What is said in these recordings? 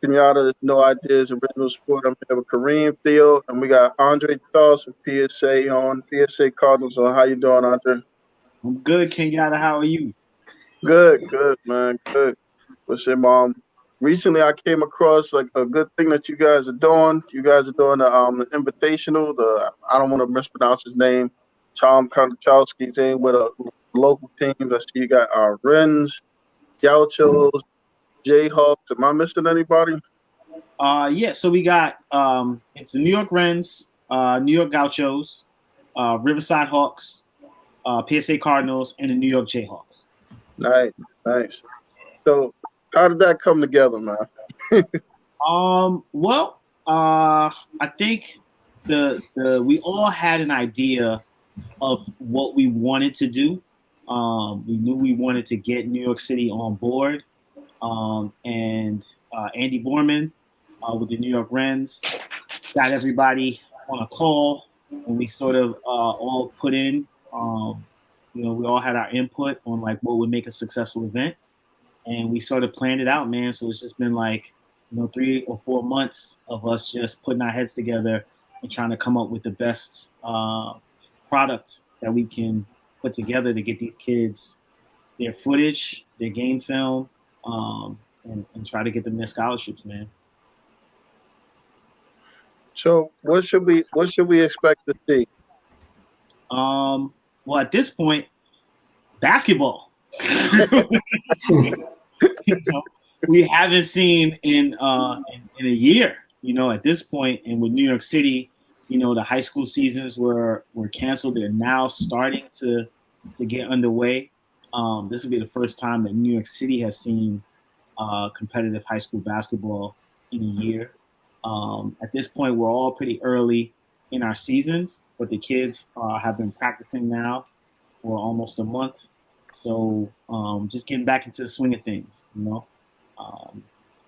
Pinata, No Ideas Original Sport. I'm here with Kareem Theo, and we got Andre Charles from PSA on PSA Cardinals on. How you doing, Andre? I'm good, Kenyatta. How are you? Good, man. Good. What's your mom? Recently, I came across like a good thing that you guys are doing. You guys are doing the invitational. The I don't want to mispronounce his name, Tom Konachalski thing with a local team. I see you got Wrens, Gauchos, Jayhawks. Am I missing anybody? Yeah, so we got it's the New York Rens, New York Gauchos, Riverside Hawks, PSA Cardinals, and the New York Jayhawks. Nice, nice. So, how did that come together, man? Well, I think the we all had an idea of what we wanted to do. We knew we wanted to get New York City on board, and Andy Borman with the New York Rens got everybody on a call, and we sort of all put in. We all had our input on like what would make a successful event, and we sort of planned it out, man. So it's just been like 3 or 4 months of us just putting our heads together and trying to come up with the best product that we can put together to get these kids their footage, their game film, and try to get them their scholarships, man. So, what should we expect to see? Well, at this point, basketball. you know, we haven't seen in a year. At this point, and with New York City, the high school seasons were canceled. They're now starting to get underway. This will be the first time that New York City has seen competitive high school basketball in a year. At this point, we're all pretty early in our seasons, but the kids have been practicing now for almost a month. So just getting back into the swing of things. Um,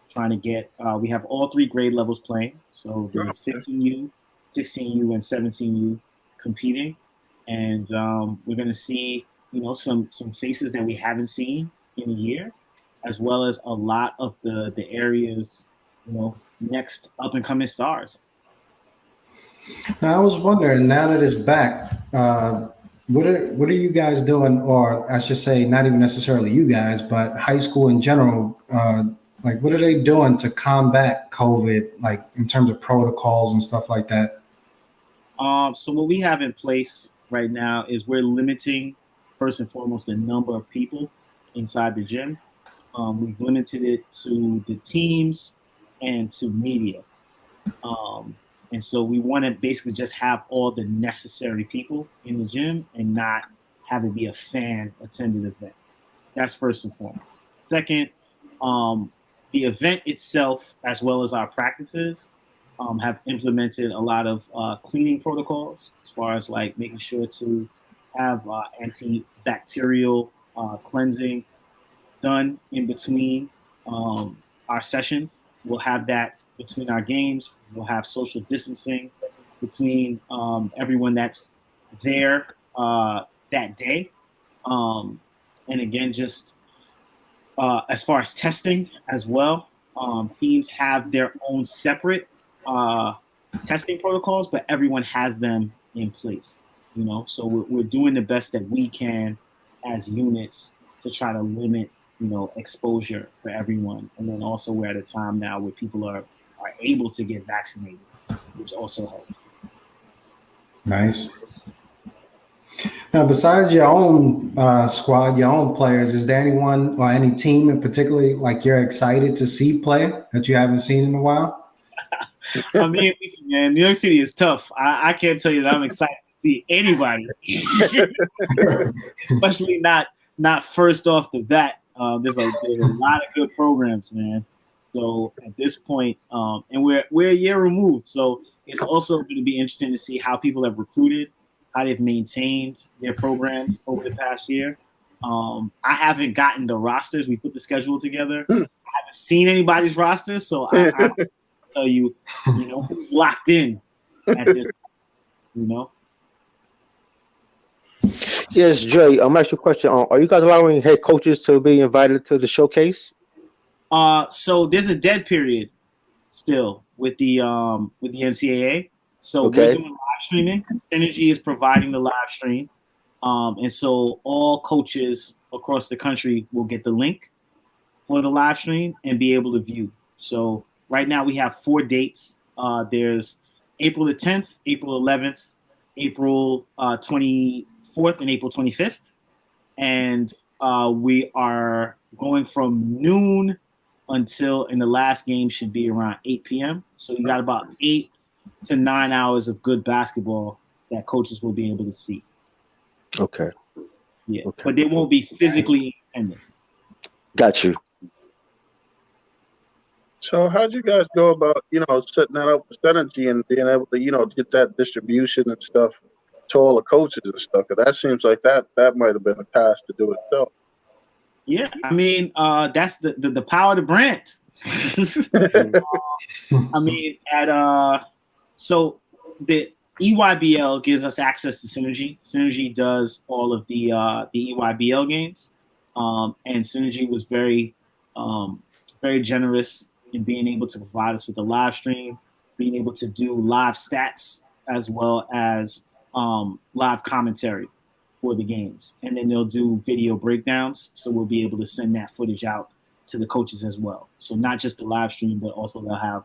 Trying to get, we have all three grade levels playing. So there's 15U, 16U, and 17U competing. And we're going to see, some faces that we haven't seen in a year, as well as a lot of the areas, next up and coming stars. Now, I was wondering, now that it's back, what are you guys doing, or I should say, not even necessarily you guys, but high school in general? Like, what are they doing to combat COVID, like in terms of protocols and stuff like that? So what we have in place right now is we're limiting, first and foremost, the number of people inside the gym. We've limited it to the teams and to media. Um, and so we want to basically just have all the necessary people in the gym and not have it be a fan attended event. That's first and foremost. Second, um, the event itself, as well as our practices, have implemented a lot of cleaning protocols as far as like making sure to have antibacterial cleansing done in between our sessions. We'll have that between our games. We'll have social distancing between everyone that's there that day. Um, and again, just as far as testing as well, teams have their own separate uh, testing protocols, but everyone has them in place. So we're doing the best that we can as units to try to limit exposure for everyone. And then also we're at a time now where people are able to get vaccinated, which also helps. Nice. Now, besides your own squad, your own players, is there anyone or any team in particular like you're excited to see play that you haven't seen in a while? I mean, listen, man, New York City is tough. I can't tell you that I'm excited to see anybody, especially not first off the bat. There's a lot of good programs, man. So at this point, and we're a year removed, so it's also going to be interesting to see how people have recruited, how they've maintained their programs over the past year. I haven't gotten the rosters. We put the schedule together. I haven't seen anybody's roster, so I can tell you, who's locked in at this. You know. Yes, Jay. I'm asking you a question. Are you guys allowing head coaches to be invited to the showcase? So there's a dead period still with the NCAA. So we're Okay. doing live streaming. Synergy is providing the live stream, and so all coaches across the country will get the link for the live stream and be able to view. So right now we have 4 dates. There's April the 10th, April 11th, April 24th, and April 25th. And we are going from noon and the last game should be around 8 p.m. So you got about 8 to 9 hours of good basketball that coaches will be able to see. Okay. Yeah, Okay. but they won't be physically in attendance. Got you. So how'd you guys go about, setting that up with Synergy and being able to, get that distribution and stuff to all the coaches and stuff? Because that seems like that might have been a task to do itself. Yeah, I mean, that's the power of the brand. I mean, so the EYBL gives us access to Synergy. Synergy does all of the EYBL games, and Synergy was very generous in being able to provide us with the live stream, being able to do live stats as well as live commentary for the games, and then they'll do video breakdowns. So we'll be able to send that footage out to the coaches as well. So not just the live stream, but also they'll have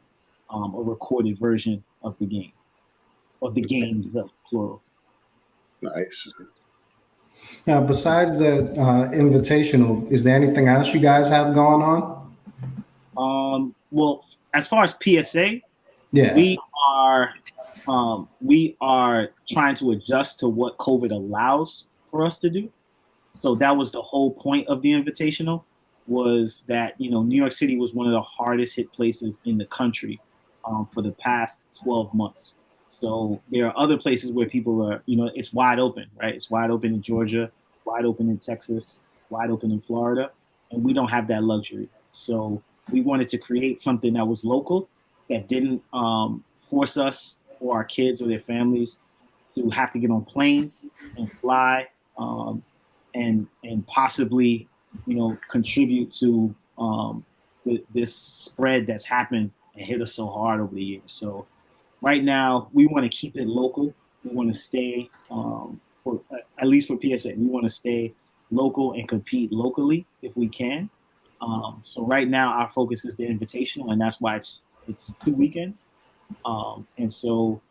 a recorded version of the game, of the games, plural. Nice. Now, besides the invitational, is there anything else you guys have going on? Well, as far as PSA, Yeah. we are trying to adjust to what COVID allows for us to do. So that was the whole point of the invitational, was that, New York City was one of the hardest hit places in the country for the past 12 months. So there are other places where people are, it's wide open, right? It's wide open in Georgia, wide open in Texas, wide open in Florida, and we don't have that luxury. So we wanted to create something that was local, that didn't force us or our kids or their families to have to get on planes and fly and possibly, contribute to this spread that's happened and hit us so hard over the years. So right now, we want to keep it local. We want to stay, at least for PSA, we want to stay local and compete locally if we can. So right now, our focus is the invitational, and that's why it's 2 weekends. And so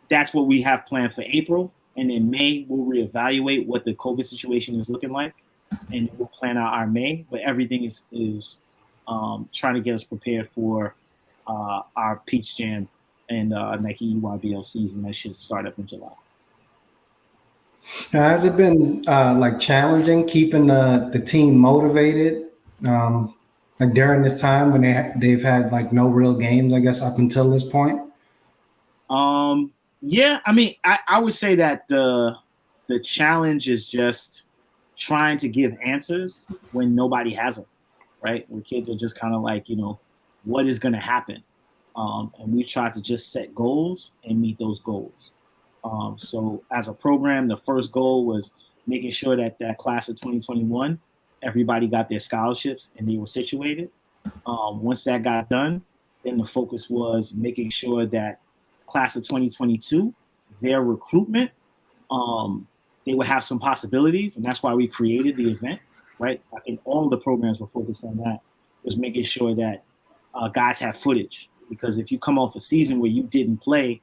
that's what we have planned for April. And in May, we'll reevaluate what the COVID situation is looking like, and we'll plan out our May. But everything is trying to get us prepared for our Peach Jam and Nike EYBL season that should start up in July. Now, has it been challenging keeping the team motivated? During this time when they've had no real games, I guess, up until this point? Yeah, I mean, I would say that the challenge is just trying to give answers when nobody has them, right? Where kids are just kind of what is going to happen? And we try to just set goals and meet those goals. So as a program, the first goal was making sure that class of 2021, everybody got their scholarships and they were situated. Once that got done, then the focus was making sure that class of 2022, their recruitment, they would have some possibilities. And that's why we created the event, right? I think all of the programs were focused on that, was making sure that guys have footage. Because if you come off a season where you didn't play,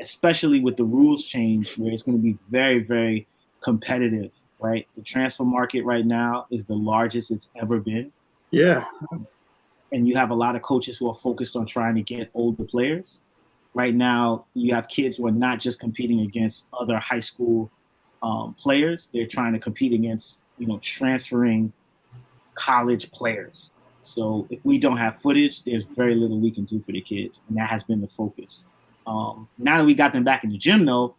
especially with the rules change, where it's going to be very, very competitive, right? The transfer market right now is the largest it's ever been. Yeah. And you have a lot of coaches who are focused on trying to get older players. Right now, you have kids who are not just competing against other high school players. They're trying to compete against, transferring college players. So if we don't have footage, there's very little we can do for the kids. And that has been the focus. Now that we got them back in the gym, though,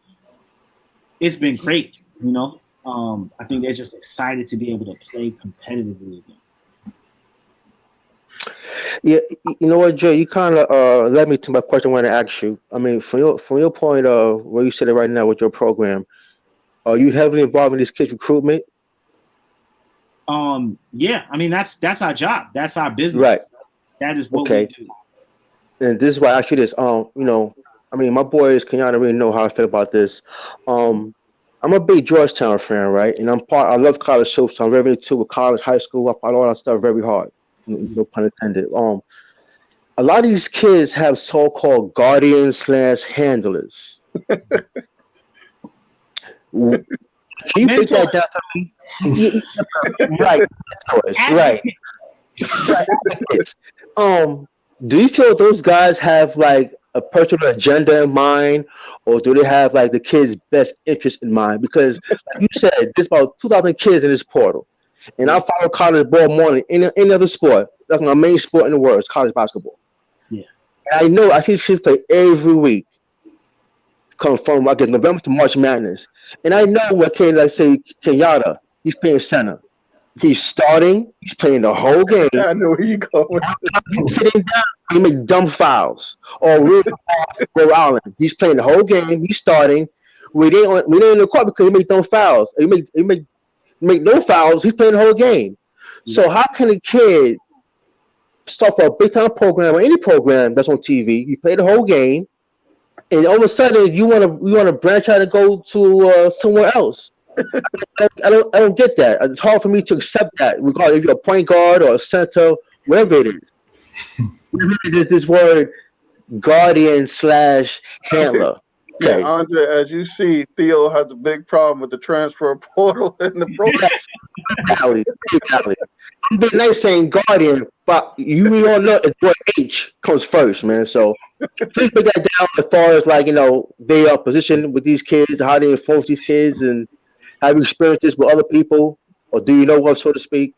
it's been great. I think they're just excited to be able to play competitively again. Yeah, you know what, Joe? You kind of led me to my question I want to ask you. I mean, from your point of where you sit right now with your program, are you heavily involved in this kids' recruitment? Yeah, I mean that's our job. That's our business. Right. That is what Okay. we do. And this is why I ask you this. I mean, my boys, Kenyatta really know how I feel about this. I'm a big Georgetown fan, right? And I love college hoops. So I'm very into with college, high school. I follow all that stuff very hard. No pun intended. A lot of these kids have so-called guardians slash handlers. Can you break that down for me? Right, mentors, right. Do you feel those guys have like a personal agenda in mind, or do they have like the kids' best interest in mind? Because, like you said, there's about 2,000 kids in this portal, and I follow college ball more than any other sport. That's my main sport in the world is college basketball. Yeah, And I know I see kids play every week, come from like November to March Madness, and I know when kids like say Kenyatta, he's playing center. He's starting. He's playing the whole game. I know where you going. He's sitting down. He make dumb fouls. Or Rhode Island. He's playing the whole game. He's starting. We ain't in the court because he make dumb fouls. He make no fouls. He's playing the whole game. So how can a kid start for a big time program or any program that's on TV? You play the whole game, and all of a sudden you wanna branch out and go to somewhere else. I don't get that. It's hard for me to accept that, regardless if you're a point guard or a center, whatever it is. There's this word guardian slash handler. Okay. Yeah, Andre, as you see, Theo has a big problem with the transfer portal in the program. Exactly. I'm being nice saying guardian, but you all know it's word H comes first, man. So please break that down as far as like, they are positioned with these kids, how they influence these kids, and have you experienced this with other people, or do you know what, so to speak?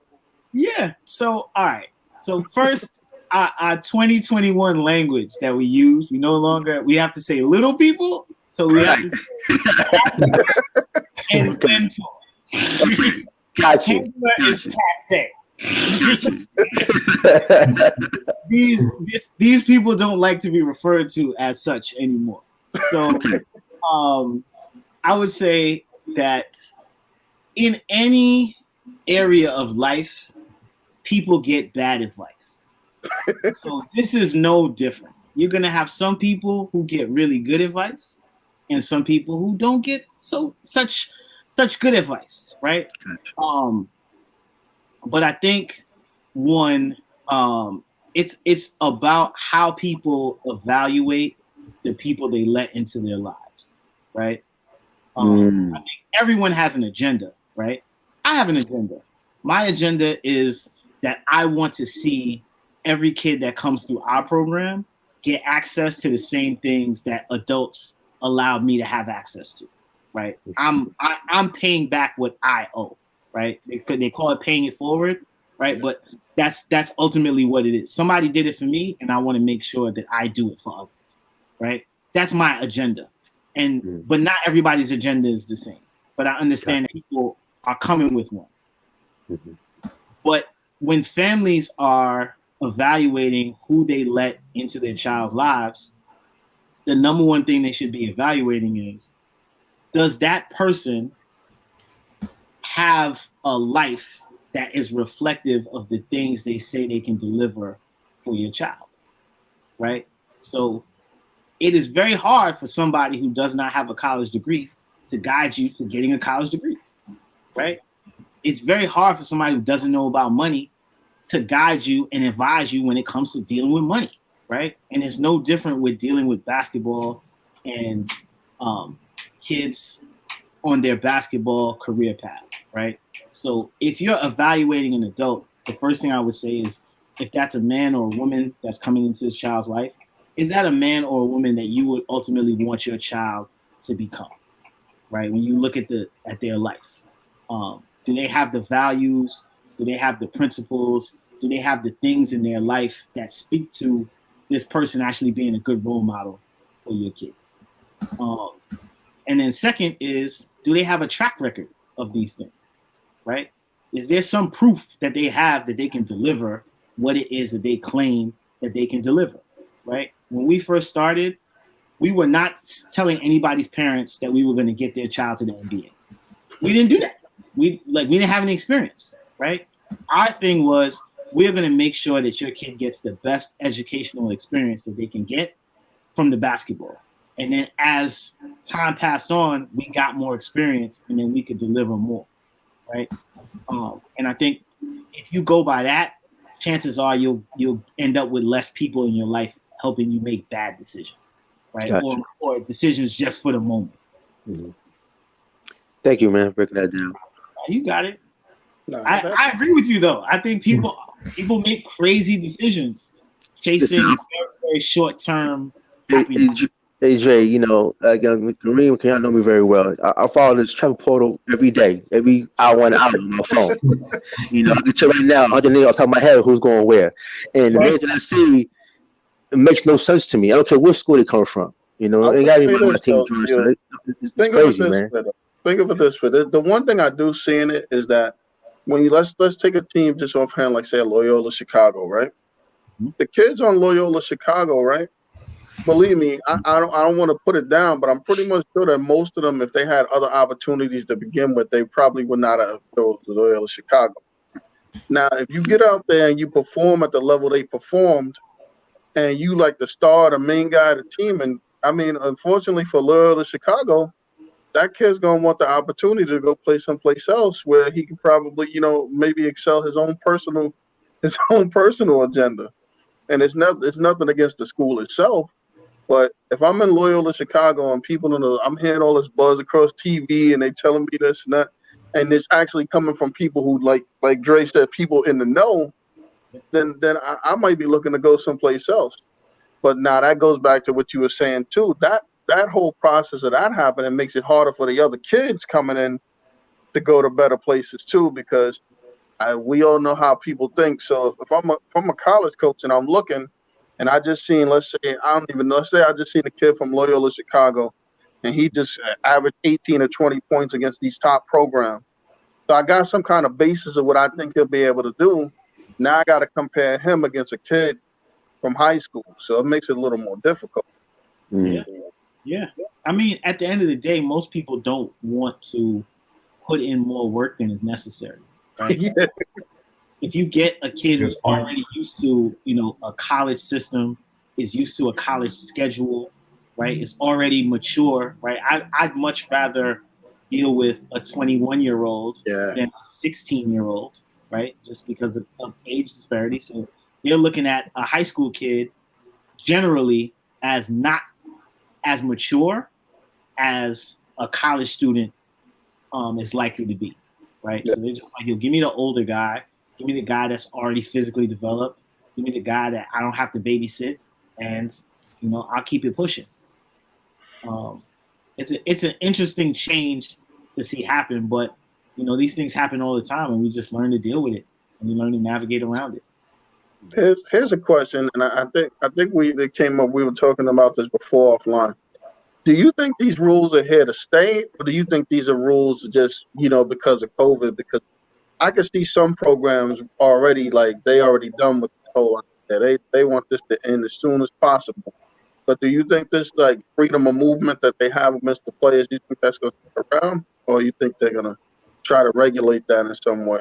Yeah. So, all right. So first, our 2021 language that we use, we have to say little people. So we have to say and mentor. Got you. Handler is passe. These people don't like to be referred to as such anymore. So, I would say that in any area of life, people get bad advice. So this is no different. You're gonna have some people who get really good advice, and some people who don't get such good advice, right? But I think it's about how people evaluate the people they let into their lives, right? I think everyone has an agenda, right? I have an agenda. My agenda is that I want to see every kid that comes through our program get access to the same things that adults allowed me to have access to, right? I'm paying back what I owe, right? They call it paying it forward, right? But that's ultimately what it is. Somebody did it for me, and I want to make sure that I do it for others, right? That's my agenda. But not everybody's agenda is the same. But I understand that people are coming with one. But when families are evaluating who they let into their child's lives, the number one thing they should be evaluating is, does that person have a life that is reflective of the things they say they can deliver for your child, right? So it is very hard for somebody who does not have a college degree to guide you to getting a college degree, right? It's very hard for somebody who doesn't know about money to guide you and advise you when it comes to dealing with money, right? And it's no different with dealing with basketball and kids on their basketball career path, right? So if you're evaluating an adult, the first thing I would say is, if that's a man or a woman that's coming into this child's life, is that a man or a woman that you would ultimately want your child to become, right? When you look at their life, do they have the values? Do they have the principles? Do they have the things in their life that speak to this person actually being a good role model for your kid? And then second is, do they have a track record of these things, right? Is there some proof that they have that they can deliver what it is that they claim that they can deliver, right? When we first started, we were not telling anybody's parents that we were going to get their child to the NBA. We didn't do that. We didn't have any experience. right? Our thing was we're going to make sure that your kid gets the best educational experience that they can get from the basketball. And then as time passed on, we got more experience, and then we could deliver more, right? And I think if you go by that, chances are you'll end up with less people in your life helping you make bad decisions, right? Gotcha. Or decisions just for the moment. Mhm. Thank you, man, for breaking that down. You got it. Nah, I agree with you though. I think people make crazy decisions, chasing Listen, very, very short term Hey, happiness. Jay, Kareem, y'all know me very well. I follow this travel portal every day, every hour and hour on my phone. I can tell right now, 100 niggas off the top of my head who's going where. And the right. man that I see, it makes no sense to me. I don't care what school they come from. I It will gotta be say my this team though, George. So you it's think of it crazy, this man. way. Though. Think of it this way. The one thing I do see in it is that when you let's take a team just offhand, like say Loyola Chicago, right? The kids on Loyola Chicago, right? Believe me, I don't want to put it down, but I'm pretty much sure that most of them, if they had other opportunities to begin with, they probably would not have chose Loyola Chicago. Now, if you get out there and you perform at the level they performed, and you like the star, the main guy of the team, and I mean, unfortunately for Loyola Chicago, that kid's gonna want the opportunity to go play someplace else where he can probably, maybe excel his own personal agenda. And it's nothing against the school itself. But if I'm in Loyola Chicago and I'm hearing all this buzz across TV and they telling me this and that, and it's actually coming from people who like Dre said, people in the know, then I might be looking to go someplace else. But now that goes back to what you were saying too. That whole process of that happening makes it harder for the other kids coming in to go to better places too, because we all know how people think. So if I'm a college coach and I'm looking, and I just seen, let's say, I don't even know, let's say I just seen a kid from Loyola Chicago, and he just averaged 18 or 20 points against these top programs. So I got some kind of basis of what I think he'll be able to do. Now I got to compare him against a kid from high school, so it makes it a little more difficult. Yeah, Mm. yeah. I mean, at the end of the day, most people don't want to put in more work than is necessary, right? Yeah, If you get a kid who's Good point. already used to, a college system, is used to a college schedule, right? It's already mature, right? I'd much rather deal with a 21-year-old yeah, than a 16-year-old, right? Just because of age disparity. So they're looking at a high school kid generally as not as mature as a college student is likely to be, right? yeah. So they're just like, yo, give me the older guy, give me the guy that's already physically developed, give me the guy that I don't have to babysit, and I'll keep it pushing. Um, it's an interesting change to see happen, but these things happen all the time, and we just learn to deal with it, and we learn to navigate around it. Here's a question, and I think they came up. We were talking about this before offline. Do you think these rules are here to stay, or do you think these are rules just because of COVID? Because I can see some programs already like they already done with this whole idea. They want this to end as soon as possible. But do you think this like freedom of movement that they have amongst the players? Do you think that's going to stick around, or you think they're going to try to regulate that in some way?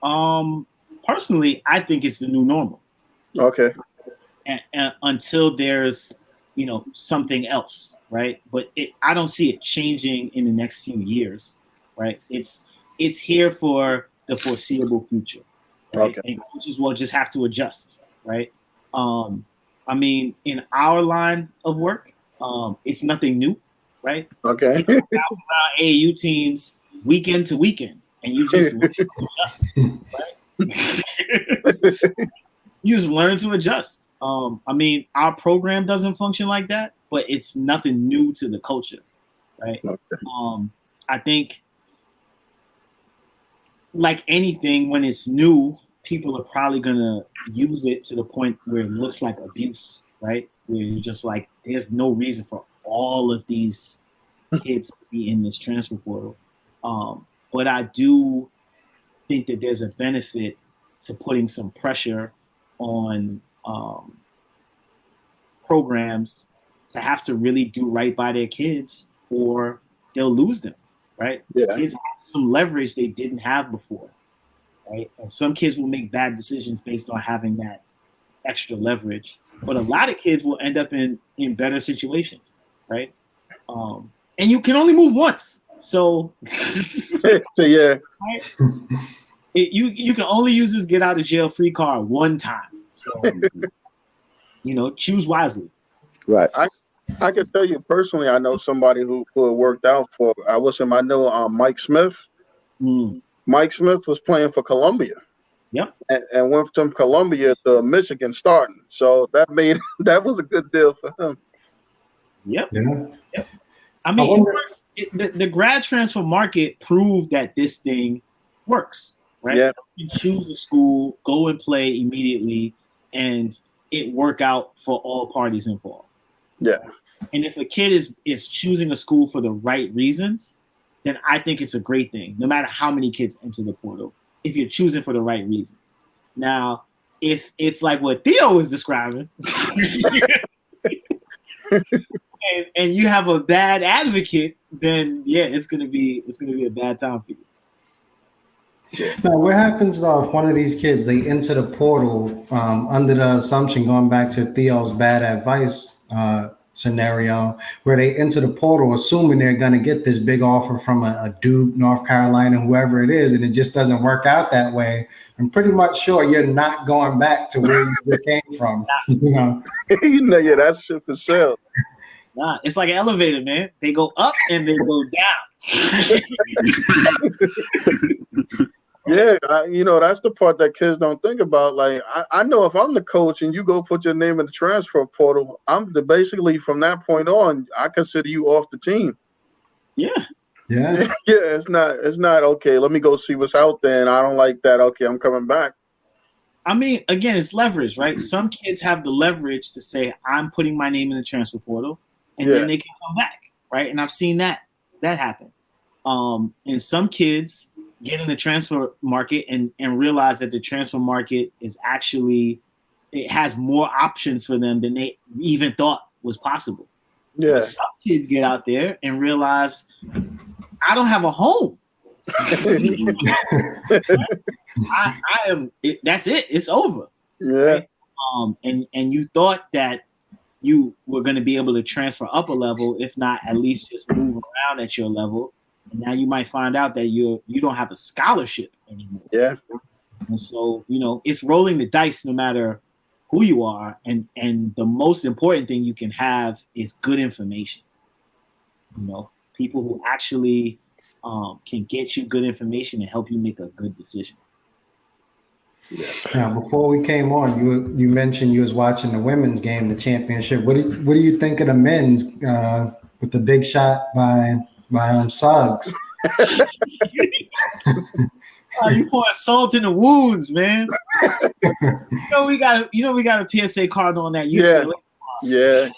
Um, Personally, I think it's the new normal. Okay. And until there's something else, right? But I don't see it changing in the next few years, right? It's here for the foreseeable future, right? Okay. And coaches will just have to adjust, right? um I mean, in our line of work, it's nothing new, right? Okay. People bounce around AAU teams weekend to weekend, and you just learn to adjust, right? You just learn to adjust. I mean, our program doesn't function like that, but it's nothing new to the culture, right? Okay. I think, like anything, when it's new, people are probably gonna use it to the point where it looks like abuse, right? Where you're just like, there's no reason for all of these kids to be in this transfer portal. But I do think that there's a benefit to putting some pressure on programs to have to really do right by their kids, or they'll lose them, right? Yeah. Kids have some leverage they didn't have before. right? And some kids will make bad decisions based on having that extra leverage, but a lot of kids will end up in better situations, right? And you can only move once, so Yeah. right? You can only use this get out of jail free card one time, so choose wisely. Right. I can tell you personally, I know somebody who it worked out for. I know Mike Smith. Mm. Mike Smith was playing for Columbia. Yep. And went from Columbia to Michigan starting. So that was a good deal for him. Yep. Yeah. Yep. I mean, the grad transfer market proved that this thing works, right? Yeah. You can choose a school, go and play immediately, and it work out for all parties involved. Yeah. And if a kid is choosing a school for the right reasons, then I think it's a great thing, no matter how many kids enter the portal, if you're choosing for the right reasons. Now, if it's like what Theo was describing, and you have a bad advocate, then yeah, it's gonna be a bad time for you. Now, what happens though if one of these kids they enter the portal under the assumption, going back to Theo's bad advice scenario, where they enter the portal assuming they're going to get this big offer from a Duke, North Carolina, whoever it is, and it just doesn't work out that way? I'm pretty much sure you're not going back to where you just came from. Yeah, that's shit for sale. Nah, it's like an elevator, man. They go up and they go down. Yeah, that's the part that kids don't think about. Like, I know if I'm the coach and you go put your name in the transfer portal, basically from that point on, I consider you off the team. Yeah. Yeah. Yeah, it's not okay. Let me go see what's out there, and I don't like that. Okay, I'm coming back. I mean, again, it's leverage, right? Some kids have the leverage to say, I'm putting my name in the transfer portal, and then they can come back, right? And I've seen that happen. And some kids get in the transfer market and realize that the transfer market is actually, it has more options for them than they even thought was possible. Yeah. But some kids get out there and realize, I don't have a home. I am. That's it. It's over. Yeah. Right? And you thought that you were going to be able to transfer up a level, if not at least just move around at your level. And now you might find out that you don't have a scholarship anymore. Yeah. And so it's rolling the dice no matter who you are. And the most important thing you can have is good information. People who actually can get you good information and help you make a good decision. Yeah. Now, before we came on, you mentioned you was watching the women's game, the championship. What do you think of the men's with the big shot by Suggs? You pouring salt in the wounds, man. We got a PSA Cardinal on that UCLA. Yeah.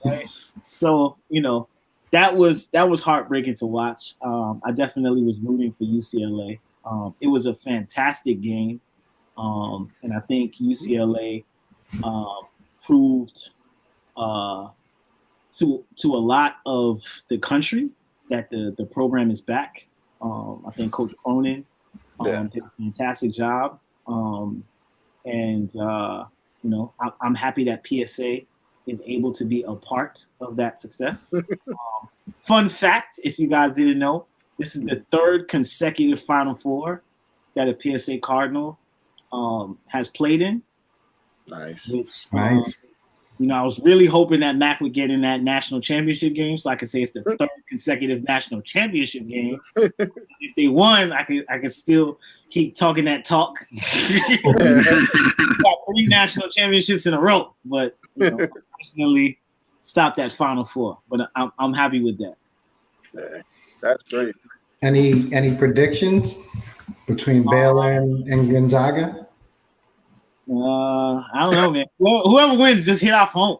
Right? So that was heartbreaking to watch. I definitely was rooting for UCLA. It was a fantastic game, and I think UCLA proved to a lot of the country that the program is back. I think Coach Cronin did a fantastic job, and I'm happy that PSA is able to be a part of that success. Fun fact, if you guys didn't know, this is the third consecutive Final Four that a PSA Cardinal has played in. Nice. Nice. I was really hoping that Mac would get in that national championship game, so I could say it's the third consecutive national championship game. If they won, I could still keep talking that talk. Got 3 national championships in a row, but personally, stopped at Final Four. But I'm happy with that. Yeah, that's great. Any predictions between Baylor and Gonzaga? I don't know, man. Well, whoever wins, just hit our phone.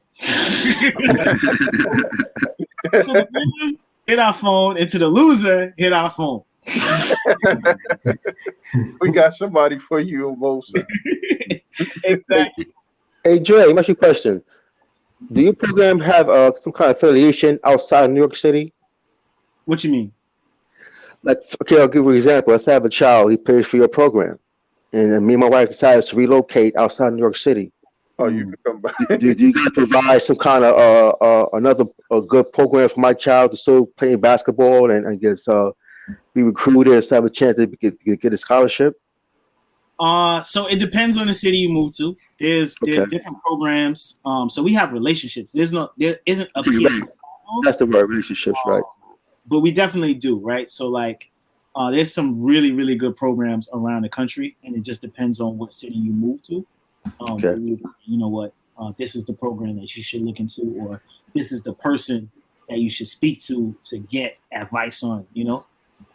Hit our phone, and to the loser, hit our phone. We got somebody for you on both sides. Exactly. Hey, Dre, let me ask you a question. Do your program have some kind of affiliation outside of New York City? What you mean? like, okay, I'll give you an example. Let's have a child. He pays for your program, and then me and my wife decided to relocate outside New York City. Oh, you can come back. Do you guys provide some kind of another a good program for my child to still play basketball and get be recruited and have a chance to get a scholarship? So it depends on the city you move to. There's Okay. different programs. So we have relationships. There isn't a PSA Right. That's the word, relationships, right? but we definitely do, right? So like, there's some really, really good programs around the country, and it just depends on what city you move to. Okay. You know what, this is the program that you should look into, or this is the person that you should speak to get advice on, you know?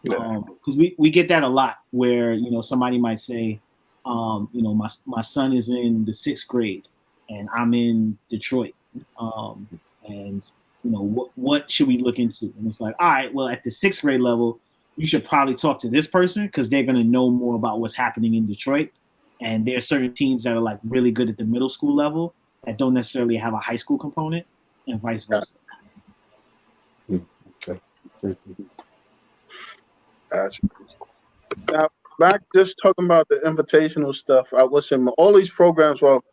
Because we get that a lot where, you know, somebody might say, you know, my son is in the 6th grade and I'm in Detroit. And, you know, what should we look into? And it's like, all right, well, at the 6th grade level, you should probably talk to this person because they're going to know more about what's happening in Detroit. And there are certain teams that are like really good at the middle school level that don't necessarily have a high school component, and vice versa. Okay. Gotcha. Now, back just talking about the invitational stuff, I was in all these programs. Well,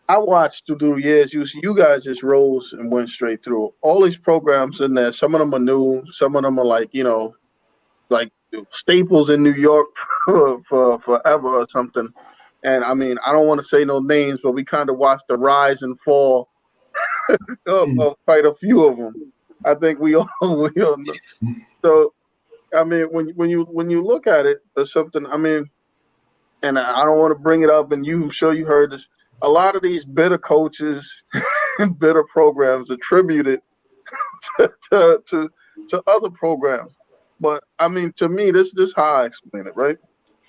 I watched through years. You guys just rose and went straight through all these programs in there. Some of them are new. Some of them are like, you know, like staples in New York for forever or something. And I mean, I don't want to say no names, but we kind of watched the rise and fall of quite a few of them. I think we all know. So I mean, when you look at it, there's something. I mean, and I don't want to bring it up, and I'm sure you heard this. A lot of these bitter coaches and bitter programs attribute it to other programs. But I mean, to me, this is how I explain it, right?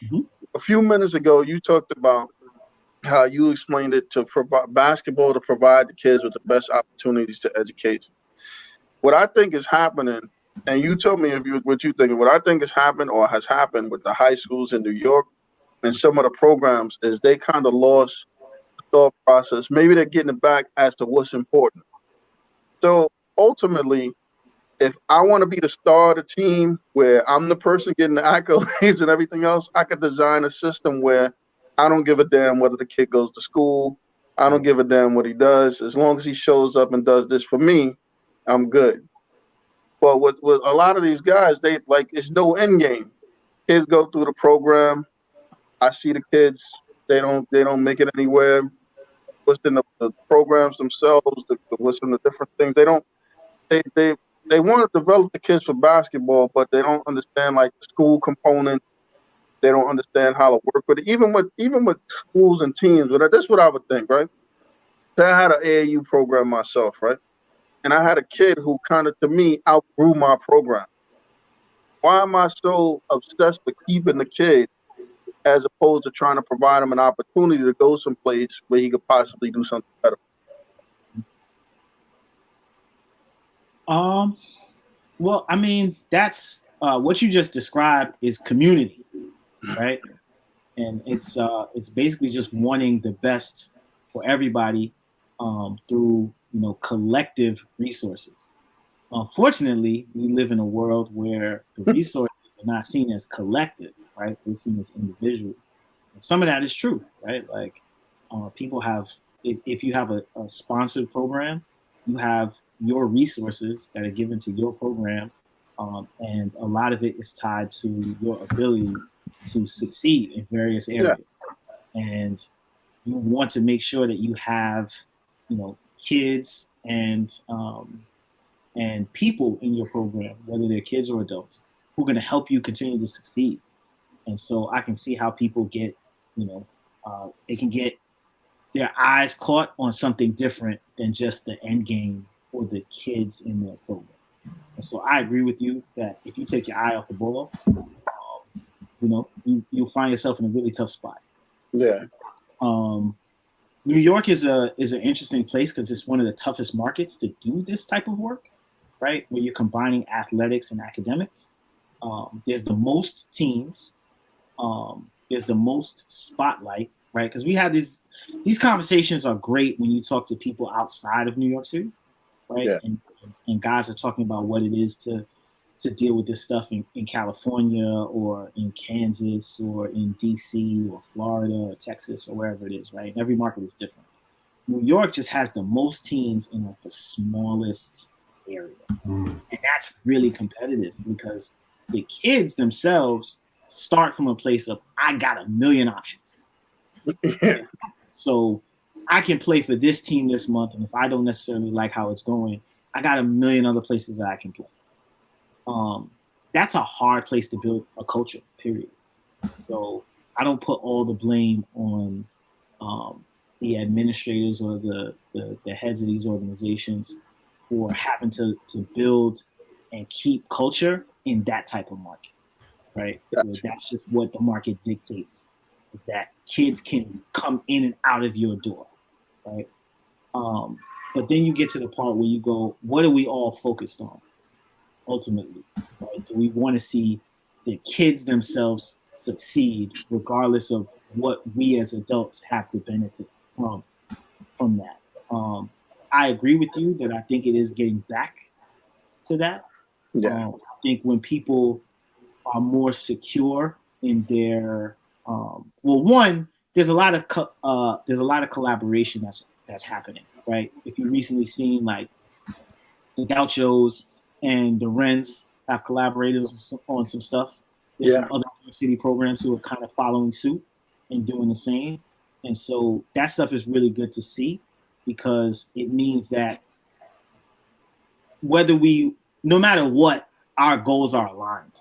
Mm-hmm. A few minutes ago, you talked about how you explained it to provide basketball to provide the kids with the best opportunities to education. What I think is happening, and you tell me what you think. What I think has happened or has happened with the high schools in New York and some of the programs is they kind of lost the thought process. Maybe they're getting it back as to what's important. So ultimately, if I want to be the star of the team where I'm the person getting the accolades and everything else, I could design a system where I don't give a damn whether the kid goes to school. I don't give a damn what he does. As long as he shows up and does this for me, I'm good. But with a lot of these guys, they like it's no end game. Kids go through the program. I see the kids. They don't make it anywhere. What's in the programs themselves? What's in the different things? They don't. They they want to develop the kids for basketball, but they don't understand like the school component. They don't understand how to work with it. Even with schools and teams. But that's what I would think, right? So I had an AAU program myself, right? And I had a kid who kind of, to me, outgrew my program. Why am I so obsessed with keeping the kid as opposed to trying to provide him an opportunity to go someplace where he could possibly do something better? Well, I mean, that's what you just described is community, right? And it's basically just wanting the best for everybody through, you know, collective resources. Unfortunately, we live in a world where the resources are not seen as collective, right? They're seen as individual. And some of that is true, right? Like people have, if you have a sponsored program, you have your resources that are given to your program, and a lot of it is tied to your ability to succeed in various Yeah. areas. And you want to make sure that you have, you know, kids and people in your program, whether they're kids or adults, who are going to help you continue to succeed. And so I can see how people get, you know, they can get their eyes caught on something different than just the end game for the kids in their program. And so I agree with you that if you take your eye off the ball, you know, you'll find yourself in a really tough spot. Yeah. New York is an interesting place because it's one of the toughest markets to do this type of work, right? Where you're combining athletics and academics. There's the most teams. There's the most spotlight, right? Because we have these conversations are great when you talk to people outside of New York City, right? Yeah. And guys are talking about what it is to to deal with this stuff in California or in Kansas or in DC or Florida or Texas or wherever it is, right? Every market is different. New York just has the most teams in like the smallest area. And that's really competitive because the kids themselves start from a place of, I got a million options. So I can play for this team this month, and if I don't necessarily like how it's going, I got a million other places that I can play. That's a hard place to build a culture, period. So I don't put all the blame on the administrators or the heads of these organizations for having to build and keep culture in that type of market, right? Gotcha. That's just what the market dictates, is that kids can come in and out of your door, right? But then you get to the part where you go, what are we all focused on ultimately, right? Do we want to see the kids themselves succeed regardless of what we as adults have to benefit from that? I agree with you that I think it is getting back to that. Yeah. I think when people are more secure in their one, there's a lot of collaboration that's happening, right? If you recently seen like the Gauchos and the Rens have collaborated on some stuff. There's some other New York City programs who are kind of following suit and doing the same. And so that stuff is really good to see because it means that no matter what, our goals are aligned,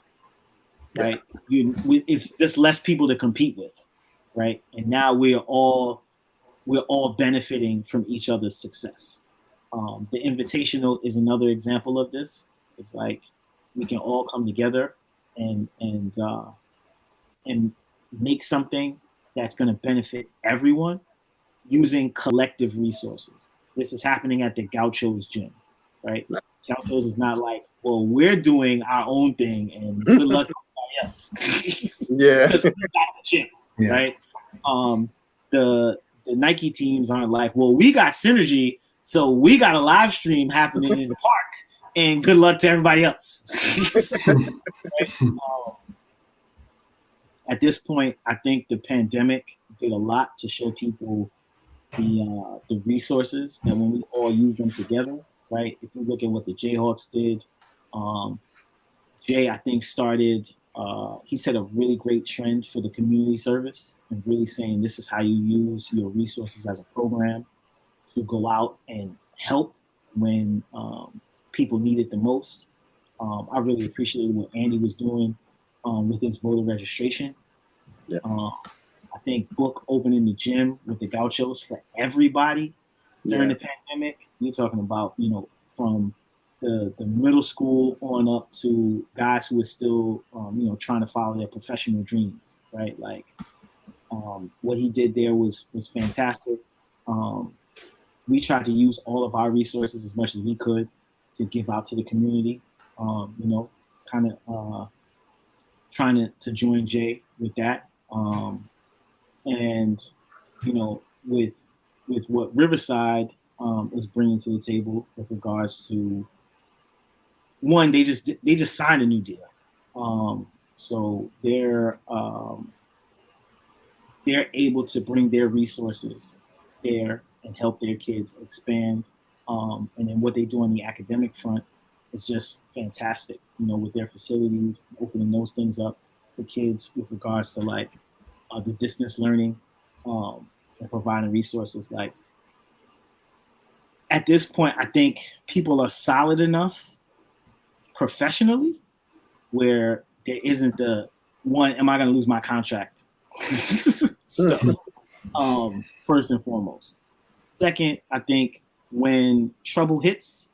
right? It's just less people to compete with, right? And now we're all benefiting from each other's success. The Invitational is another example of this. It's like we can all come together and make something that's going to benefit everyone using collective resources. This is happening at the Gauchos gym, right? Gauchos is not like, well, we're doing our own thing and good luck to everybody else. Because we got the gym, right? The Nike teams aren't like, well, we got synergy, so we got a live stream happening in the park, and good luck to everybody else. Right? At this point, I think the pandemic did a lot to show people the resources that when we all use them together, right? If you look at what the Jayhawks did, Jay, I think, started, he set a really great trend for the community service and really saying this is how you use your resources as a program to go out and help when people need it the most. I really appreciated what Andy was doing with his voter registration. I think Book opening the gym with the Gauchos for everybody during the pandemic. You're talking about, from the middle school on up to guys who are still, trying to follow their professional dreams, right? Like what he did there was fantastic. We tried to use all of our resources as much as we could to give out to the community, kind of trying to join Jay with that. And, with what Riverside is bringing to the table with regards to, one, they just signed a new deal. So they're able to bring their resources there and help their kids expand. And then what they do on the academic front is just fantastic, with their facilities, opening those things up for kids with regards to like the distance learning and providing resources. Like at this point, I think people are solid enough professionally where there isn't the one, am I going to lose my contract stuff, first and foremost. Second, I think when trouble hits,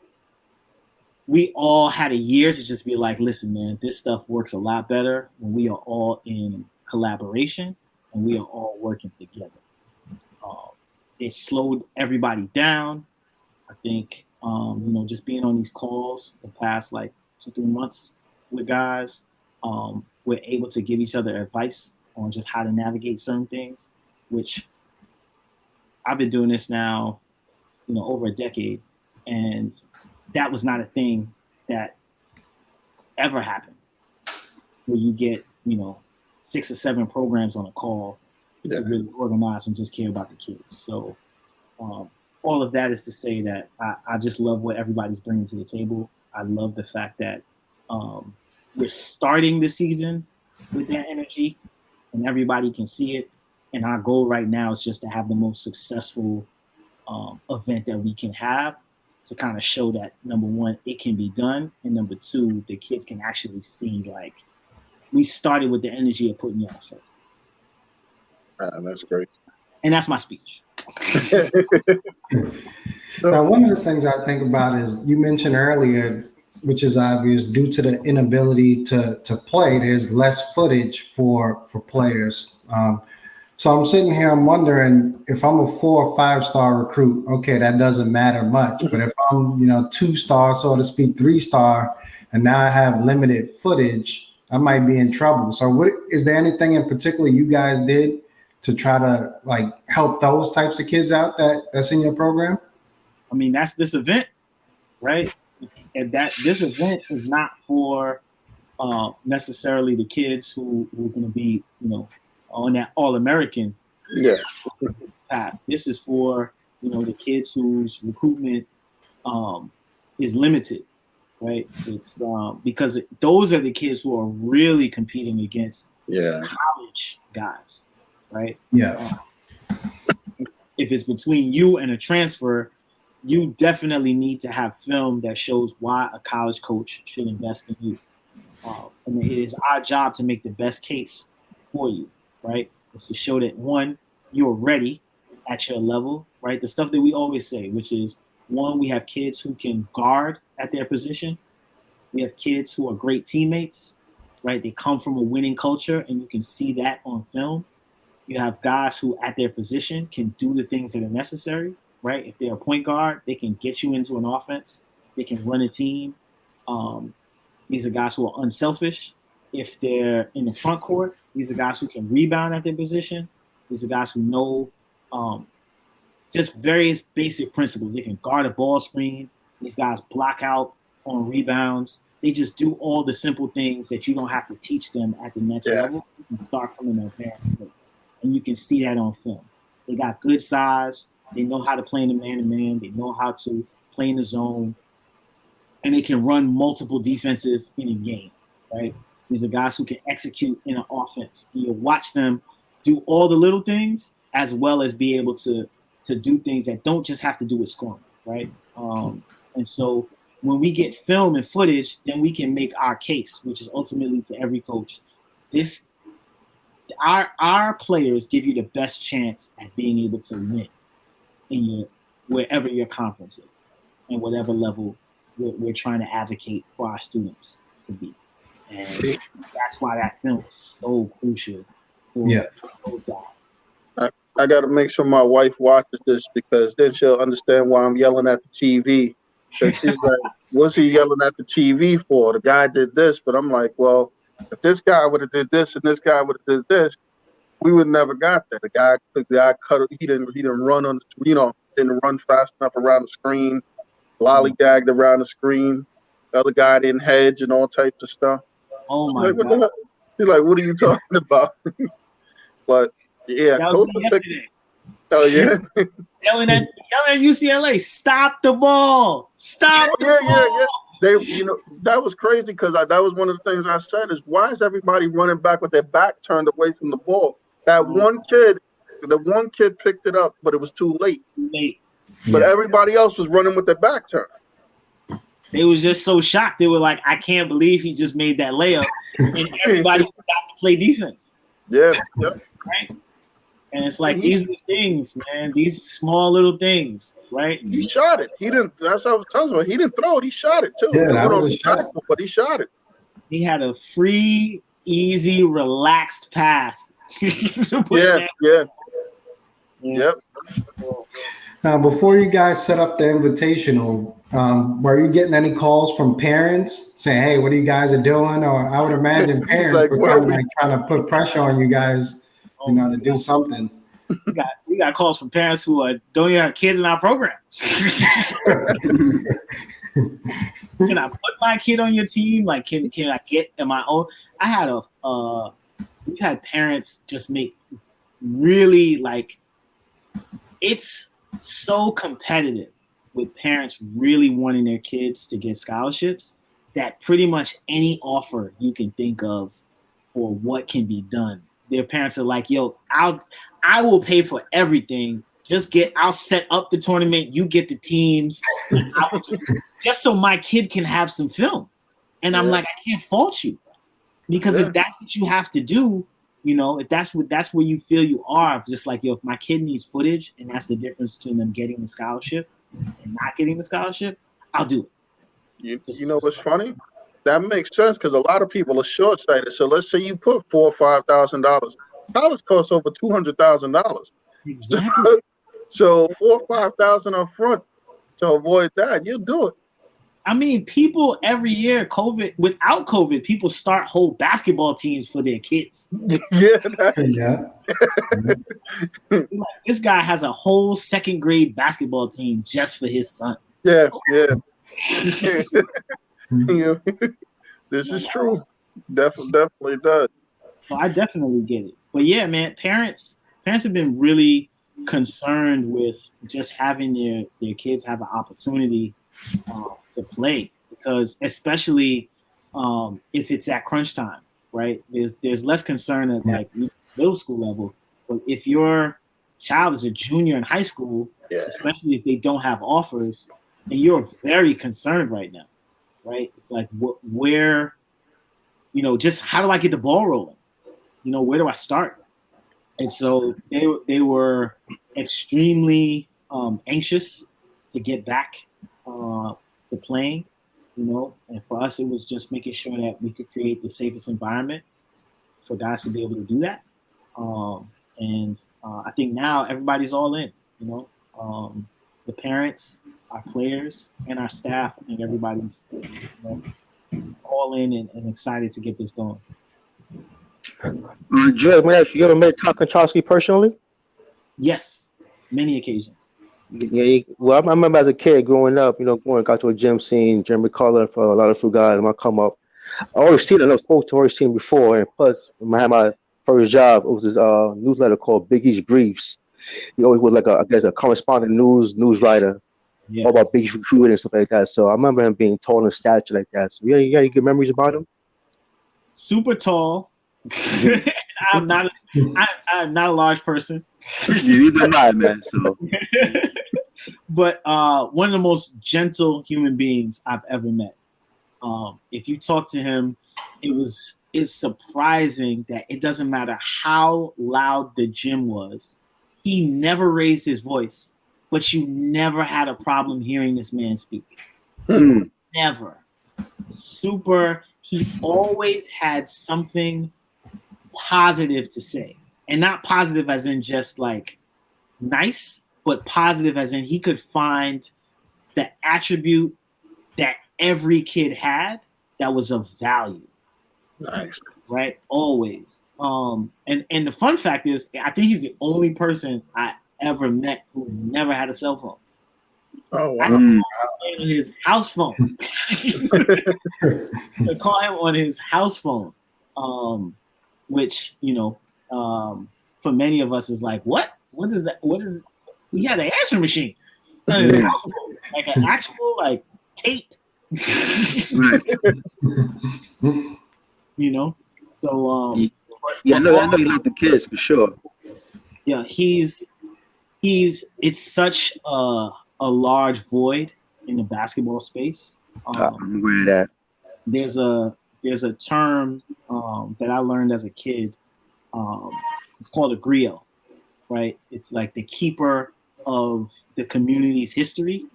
we all had a year to just be like, listen, man, this stuff works a lot better when we are all in collaboration and we are all working together. It slowed everybody down. I think, just being on these calls the past like 2-3 months with guys, we're able to give each other advice on just how to navigate certain things, which I've been doing this now, over a decade. And that was not a thing that ever happened, where you get 6 or 7 programs on a call to really organize and just care about the kids. So all of that is to say that I just love what everybody's bringing to the table. I love the fact that we're starting the season with that energy, and everybody can see it. And our goal right now is just to have the most successful event that we can have, to kind of show that, number one, it can be done, and number two, the kids can actually see, like, we started with the energy of putting y'all first. That's great. And that's my speech. Now, one of the things I think about is, you mentioned earlier, which is obvious, due to the inability to play, there's less footage for players. So I'm sitting here, I'm wondering, if I'm a 4 or 5 star recruit, okay, that doesn't matter much. But if I'm, 2 star, so to speak, 3 star, and now I have limited footage, I might be in trouble. So is there anything in particular you guys did to try to help those types of kids out that's in your program? I mean, that's this event, right? And this event is not for necessarily the kids who are going to be, on that All-American path. This is for, the kids whose recruitment is limited, right? It's because those are the kids who are really competing against college guys, right? Yeah. If it's between you and a transfer, you definitely need to have film that shows why a college coach should invest in you. And it is our job to make the best case for you, right? It's to show that, one, you're ready at your level, right? The stuff that we always say, which is, one, we have kids who can guard at their position. We have kids who are great teammates, right? They come from a winning culture, and you can see that on film. You have guys who, at their position, can do the things that are necessary, right? If they're a point guard, they can get you into an offense. They can run a team. These are guys who are unselfish. If they're in the front court, these are guys who can rebound at their position. These are guys who know just various basic principles. They can guard a ball screen. These guys block out on rebounds. They just do all the simple things that you don't have to teach them at the next level. You can start from an advanced place. And you can see that on film. They got good size. They know how to play in the man-to-man. They know how to play in the zone. And they can run multiple defenses in a game, right? These are guys who can execute in an offense. You watch them do all the little things, as well as be able to do things that don't just have to do with scoring, right? And so when we get film and footage, then we can make our case, which is ultimately to every coach. Our players give you the best chance at being able to win in wherever your conference is and whatever level we're trying to advocate for our students to be. And that's why that film is so crucial for those guys. I got to make sure my wife watches this, because then she'll understand why I'm yelling at the TV. Because she's like, what's he yelling at the TV for? The guy did this. But I'm like, well, if this guy would have did this and this guy would have did this, we would never got there. The guy cut. He didn't run on the, didn't run fast enough around the screen, lollygagged around the screen. The other guy didn't hedge and all types of stuff. Oh my God! She's like, what are you talking about? But yeah, that was yesterday. Oh yeah, yelling at UCLA, stop the ball, stop the ball. Yeah. They, that was crazy, because that was one of the things I said is, why is everybody running back with their back turned away from the ball? That one kid picked it up, but it was too late. But everybody else was running with their back turned. They was just so shocked. They were like, I can't believe he just made that layup. And everybody forgot to play defense. Yeah. Right? And it's like, these are the things, man. These small little things, right? He shot it. He didn't. That's what I was telling you. He didn't throw it. He shot it too. Yeah, that was a shot. But he shot it. He had a free, easy, relaxed path. Yeah. Yep. Now, before you guys set up the invitational, were you getting any calls from parents saying, "Hey, what are you guys are doing?" Or I would imagine parents were kind of trying to put pressure on you guys, to do something. We got calls from parents who don't even have kids in our program. Can I put my kid on your team? Like, can I get in my own? I had we've had parents just make really like, it's so competitive with parents really wanting their kids to get scholarships that pretty much any offer you can think of for what can be done, their parents are like, yo, I will pay for everything. I'll set up the tournament. You get the teams, and just so my kid can have some film. And I'm like, I can't fault you, because if that's what you have to do, if that's where you feel you are, just like, yo, if my kid needs footage, and that's the difference between them getting the scholarship and not getting the scholarship, I'll do it. You know what's funny? That makes sense, because a lot of people are short sighted. So let's say you put $4,000 or $5,000. College costs over $200,000. Exactly. So $4,000 or $5,000 up front to avoid that, you do it. I mean, people every year, without COVID, people start whole basketball teams for their kids. Yeah. Like, this guy has a whole second grade basketball team just for his son. Yeah. This is true. Definitely does. So I definitely get it. But yeah, man, parents have been really concerned with just having their kids have an opportunity to play, because especially if it's at crunch time, right? There's less concern at like middle school level, but if your child is a junior in high school, especially if they don't have offers, and you're very concerned right now, right? It's like, where, just how do I get the ball rolling? Where do I start? And so they were extremely anxious to get back to playing, and for us, it was just making sure that we could create the safest environment for guys to be able to do that. I think now everybody's all in, the parents, our players, and our staff. I think everybody's all in and excited to get this going. Joe, you ever met Tom Konachalski personally? Yes, many occasions. Yeah, well, I remember as a kid growing up, going out to a gym scene, Jeremy Color for a lot of food guys. When I come up, I always seen it. I spoke to always seen before, and plus, when I had my first job, it was this newsletter called Big East Briefs. He always was like a correspondent news writer, all about Big East recruiting and stuff like that. So I remember him being tall in stature like that. So you got any good memories about him? Super tall. I'm not a large person. You're not, man. So, but one of the most gentle human beings I've ever met. If you talk to him, it's surprising that it doesn't matter how loud the gym was. He never raised his voice, but you never had a problem hearing this man speak. Never. He always had something positive to say, and not positive as in just like nice, but positive as in he could find the attribute that every kid had that was of value. Nice. Right? Always. And the fun fact is, I think he's the only person I ever met who never had a cell phone. Oh, wow. I can call him on his house phone. I call him on his house phone, which, for many of us is like, what? What is that? What is? He had an answering machine on his house phone, like an actual like tape. So yeah, I know you love the kids for sure. Yeah, it's such a large void in the basketball space. I'm aware of that. There's a term that I learned as a kid. It's called a griot, right? It's like the keeper of the community's history,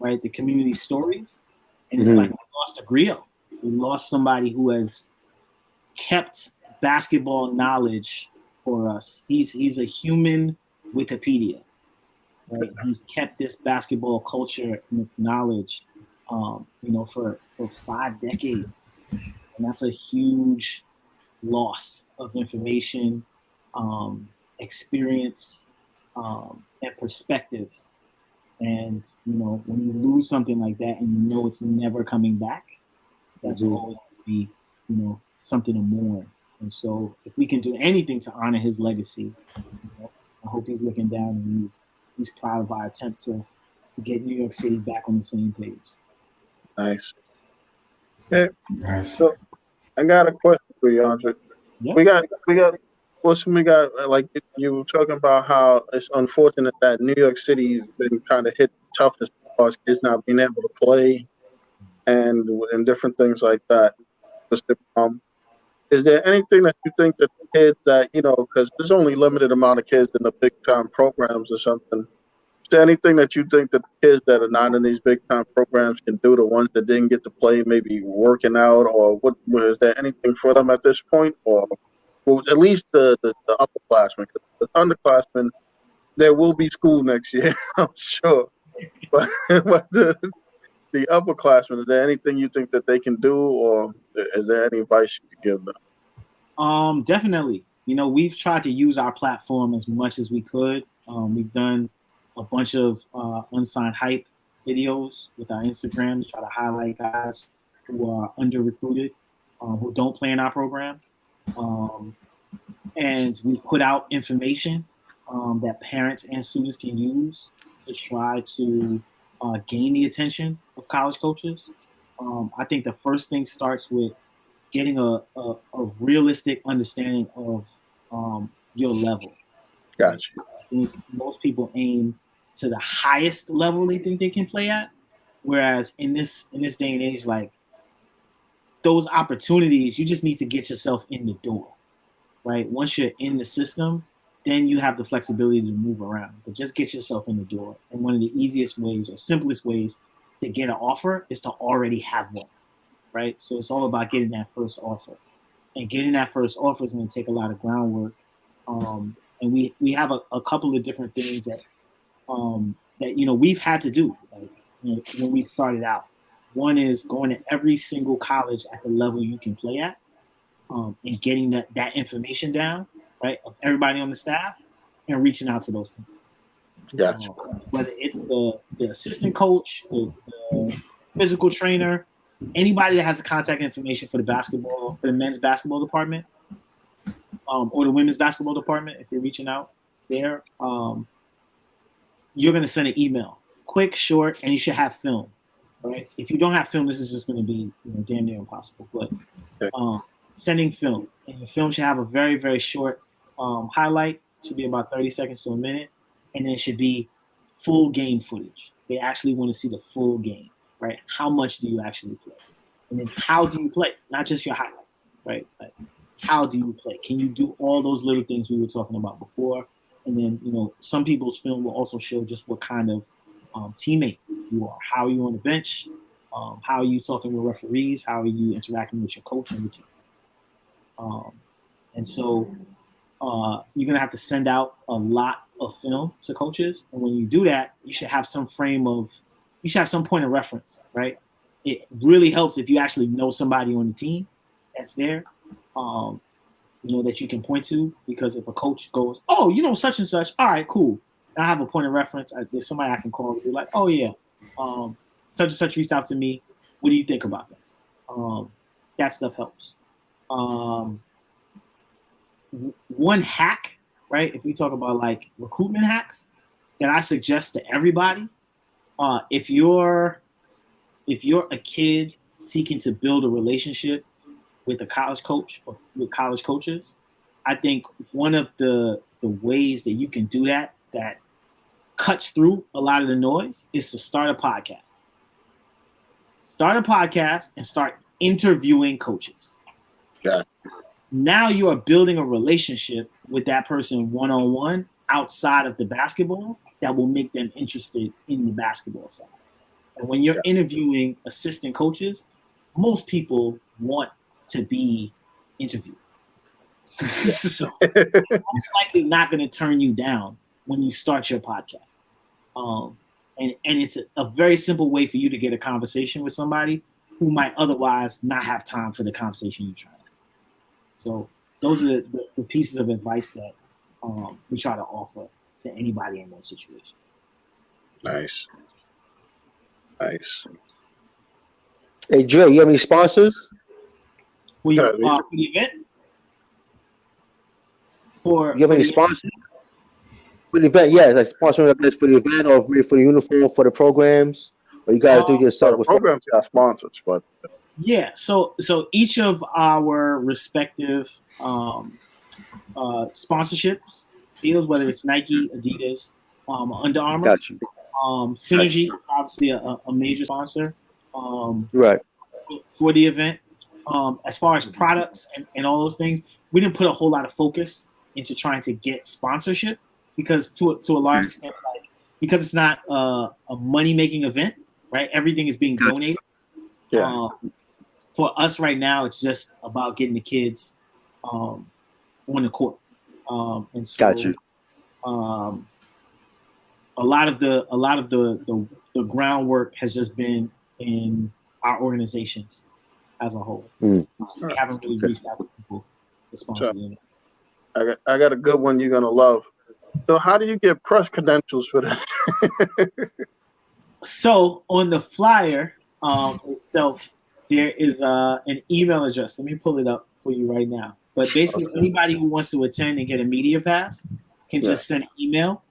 right? The community stories, and it's like we lost a griot. We lost somebody who has kept basketball knowledge for us. He's a human Wikipedia, right? He's kept this basketball culture and its knowledge, for 5 decades, and that's a huge loss of information, experience, and perspective And when you lose something like that and it's never coming back, that's always going to be something to mourn. And so if we can do anything to honor his legacy, I hope he's looking down and he's proud of our attempt to get New York City back on the same page. Nice. Okay. Nice. So I got a question for you, Andre. Yep. We got like you were talking about how it's unfortunate that New York City's been kind of hit toughest because kids not being able to play and different things like that. Is there anything that you think that the kids that because there's only limited amount of kids in the big time programs or something? Is there anything that you think that the kids that are not in these big time programs can do? The ones that didn't get to play, maybe working out, or what? Is there anything for them at this point, or well, at least the upperclassmen? Because the underclassmen, there will be school next year, I'm sure. But the upperclassmen, is there anything you think that they can do, or is there any advice you could give them? Definitely. We've tried to use our platform as much as we could. We've done a bunch of unsigned hype videos with our Instagram to try to highlight guys who are under recruited, who don't play in our program. And we put out information that parents and students can use to try to gain the attention of college coaches. I think the first thing starts with getting a realistic understanding of your level. Gotcha. I think most people aim to the highest level they think they can play at, whereas in this day and age, like those opportunities, you just need to get yourself in the door, right? Once you're in the system, then you have the flexibility to move around, but just get yourself in the door. And one of the easiest ways or simplest ways to get an offer is to already have one, right? So it's all about getting that first offer, and getting that first offer is going to take a lot of groundwork. And we have a couple of different things that we've had to do, like when we started out. One is going to every single college at the level you can play at, and getting that information down, right, of everybody on the staff, and reaching out to those people. Gotcha. Whether it's the assistant coach, the physical trainer, anybody that has the contact information for the men's basketball department, or the women's basketball department, if you're reaching out there, you're going to send an email, quick, short, and you should have film, right? If you don't have film, this is just going to be damn near impossible. But sending film, and your film should have a very, very short highlight, should be about 30 seconds to a minute, and then it should be full game footage. They actually want to see the full game, right? How much do you actually play? And then how do you play? Not just your highlights, right? Like, how do you play? Can you do all those little things we were talking about before? And then, some people's film will also show just what kind of teammate you are. How are you on the bench? How are you talking with referees? How are you interacting with your coach and with your team? And so you're going to have to send out a lot of film to coaches. And when you do that, you should have some point of reference, right? It really helps if you actually know somebody on the team that's there, that you can point to, because if a coach goes, oh, such and such, all right, cool. And I have a point of reference. There's somebody I can call and be like, oh yeah, such and such reached out to me. What do you think about that? That stuff helps. One hack, right? If we talk about like recruitment hacks that I suggest to everybody, if you're a kid seeking to build a relationship with a college coach or with college coaches, I think one of the ways that you can do that cuts through a lot of the noise is to start a podcast. Start a podcast and start interviewing coaches. Yeah. Now you are building a relationship with that person one-on-one outside of the basketball that will make them interested in the basketball side. And when you're interviewing assistant coaches, most people want to be interviewed. So most likely not going to turn you down when you start your podcast. And it's a very simple way for you to get a conversation with somebody who might otherwise not have time for the conversation you're trying to have. So those are the pieces of advice that we try to offer to anybody in that situation. Nice. Nice. Hey, Dre, you have any sponsors? For Yeah, the event? You have any sponsors for the event? Yeah, like sponsoring for the event or for the uniform for the programs, or you guys do Um, so yourself the with. programs got sponsors, but yeah. So each of our respective sponsorships deals, whether it's Nike, Adidas, Under Armour, Got you. Synergy is obviously a major sponsor Right. for the event. As far as products and all those things, we didn't put a whole lot of focus into trying to get sponsorship because to a large extent, like, because it's not a money making event, right? Everything is being donated. yeah, For us right now, it's just about getting the kids on the court, and so Got you. A lot of the groundwork has just been in our organizations as a whole. Mm. So we haven't really reached out to people to sponsor them. I got a good one you're gonna love. So how do you get press credentials for that? So on the flyer itself, there is an email address. Let me pull it up for you right now. But basically, anybody who wants to attend and get a media pass can just send an email,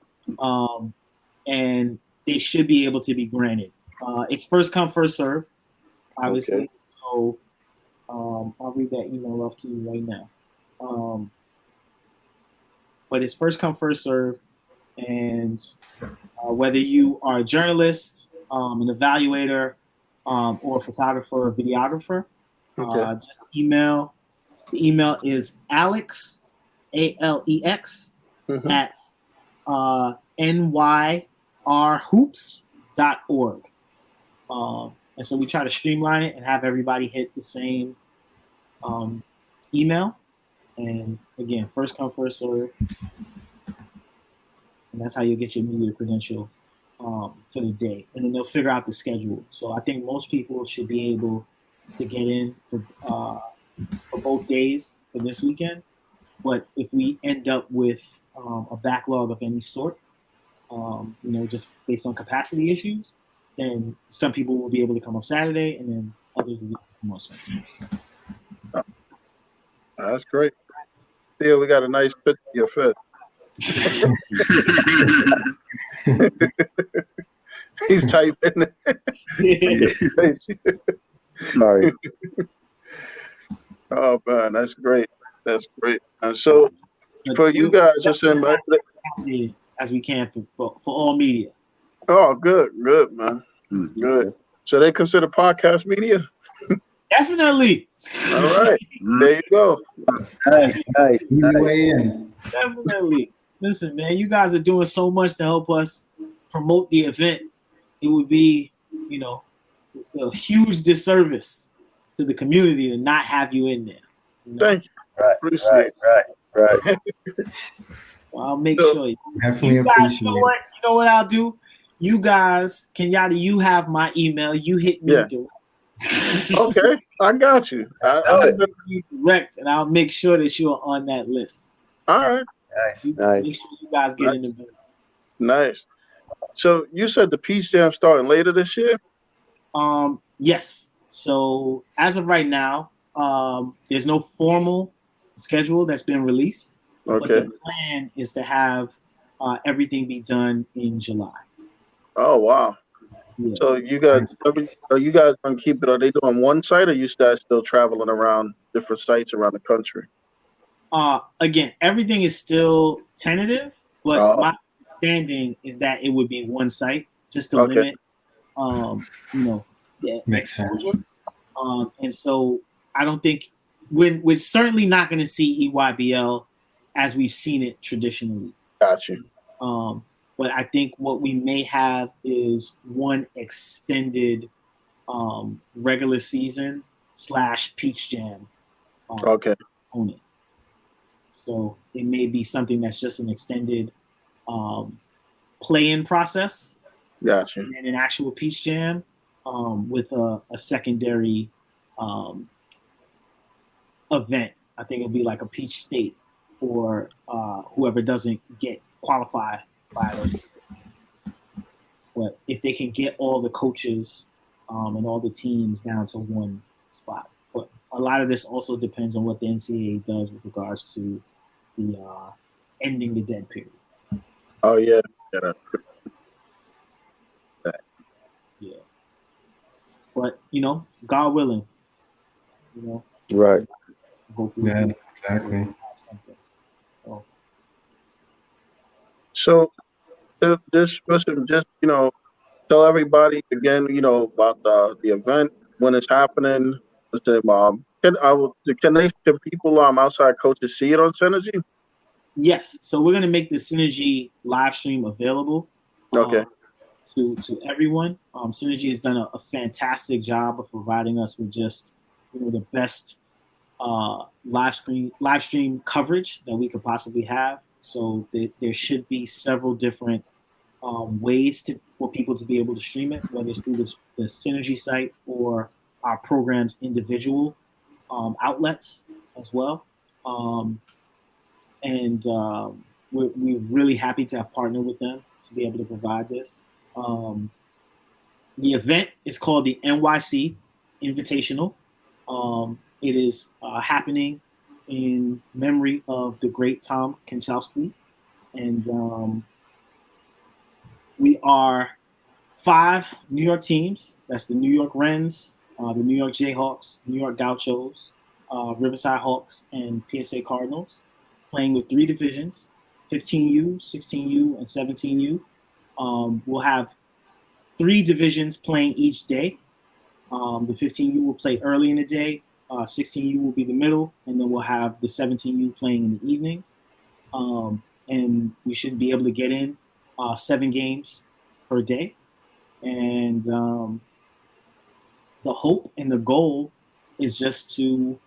and they should be able to be granted. It's first come, first serve, obviously. Okay. So I'll read that email off to you right now. But it's first come, first serve, and whether you are a journalist, an evaluator, or a photographer or videographer, just email. The email is Alex, ALEX, at nyrhoops.org. And so we try to streamline it and have everybody hit the same email. And again, first come, first serve. And that's how you get your media credential for the day. And then they'll figure out the schedule. So I think most people should be able to get in for both days for this weekend. But if we end up with a backlog of any sort, just based on capacity issues, then some people will be able to come on Saturday, and then others will be able to come on Sunday. That's great. Theo, we got a nice picture of your fit. He's typing. Sorry. Oh man, that's great. That's great. And so for you guys, just in as we can for all media. Oh, good, man, good. So they consider podcast media. Definitely. All right, there you go. Nice. Easy way in. Definitely. Listen, man, you guys are doing so much to help us promote the event. It would be, a huge disservice to the community to not have you in there. Thank you. Right. So I'll make sure. Definitely you guys, appreciate you know what I'll do? You guys, Kenyatta, you have my email. You hit me direct. Okay, I got you. I'll be direct, and I'll make sure that you are on that list. All right. Nice. Make sure you guys get in the building. Nice. So you said the Peace Jam starting later this year? Yes. So as of right now, there's no formal schedule that's been released. Okay. But the plan is to have everything be done in July. Oh wow. Yeah. So you guys gonna keep it? Are they doing one site, or you guys still traveling around different sites around the country? Again, everything is still tentative, but my understanding is that it would be one site just to limit, Makes sense. And so I don't think we're certainly not going to see EYBL as we've seen it traditionally. Gotcha. But I think what we may have is one extended regular season / Peach Jam component. So it may be something that's just an extended play-in process. Gotcha. And an actual Peach Jam with a secondary event. I think it'll be like a Peach State for whoever doesn't get qualified by those. But if they can get all the coaches and all the teams down to one spot. But a lot of this also depends on what the NCAA does with regards to the ending the dead period. Oh yeah, yeah. Yeah. But God willing, Right. hopefully, Yeah, exactly. have something. So this person just tell everybody again about the event when it's happening. Can people outside coaches see it on Synergy? Yes. So we're gonna make the Synergy live stream available. Okay. To everyone. Synergy has done a fantastic job of providing us with just the best live stream coverage that we could possibly have. So there should be several different ways for people to be able to stream it, whether it's through the Synergy site or our program's individual outlets as well. And we're really happy to have partnered with them to be able to provide this. The event is called the NYC Invitational. It is happening in memory of the great Tom Konachalski. And we are 5 New York teams. That's the New York Wrens, the New York Jayhawks, New York Gauchos, Riverside Hawks, and PSA Cardinals, playing with 3 divisions, 15U, 16U, and 17U. We'll have 3 divisions playing each day. The 15U will play early in the day, 16U will be the middle, and then we'll have the 17U playing in the evenings. And we should be able to get in 7 games per day. And the hope and the goal is just to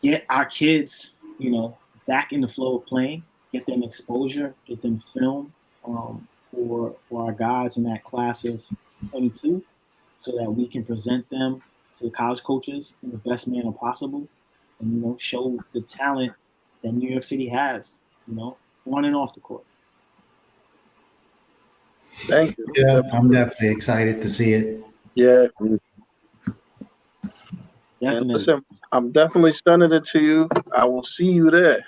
get our kids, back in the flow of playing, get them exposure, get them film for our guys in that class of 22, so that we can present them to the college coaches in the best manner possible, and show the talent that New York City has, on and off the court. Thank you. Yeah, I'm definitely excited to see it. Yeah. Definitely. And listen, I'm definitely sending it to you. I will see you there.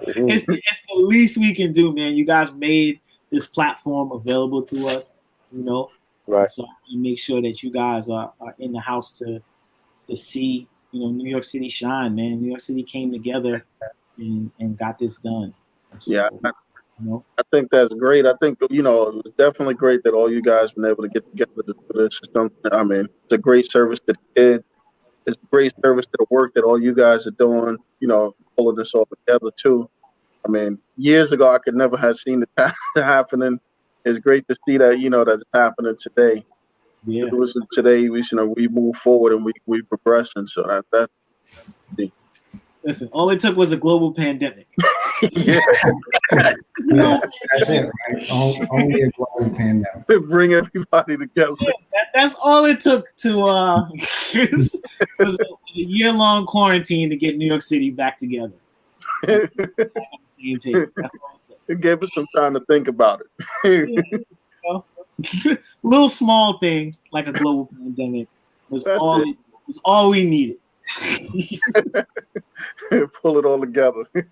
It's the least we can do, man. You guys made this platform available to us, Right. So you make sure that you guys are in the house to see, New York City shine, man. New York City came together and got this done. So, Yeah, I think that's great. I think it was definitely great that all you guys been able to get together to do this. It's a great service to the kids. It's a great service to the work that all you guys are doing. Pulling this all together too. Years ago I could never have seen it happening. It's great to see that that it's happening today. yeah. It was today. We move forward and we progressing. So that's Listen, all it took was a global pandemic. yeah. Yeah, that's it, right? Only a global pandemic. Bring everybody together. Yeah, that's all it took to was a year-long quarantine to get New York City back together. Back on the same page. That's all it took. It gave us some time to think about it. Little small thing like a global pandemic was all we needed. Pull it all together. Yeah.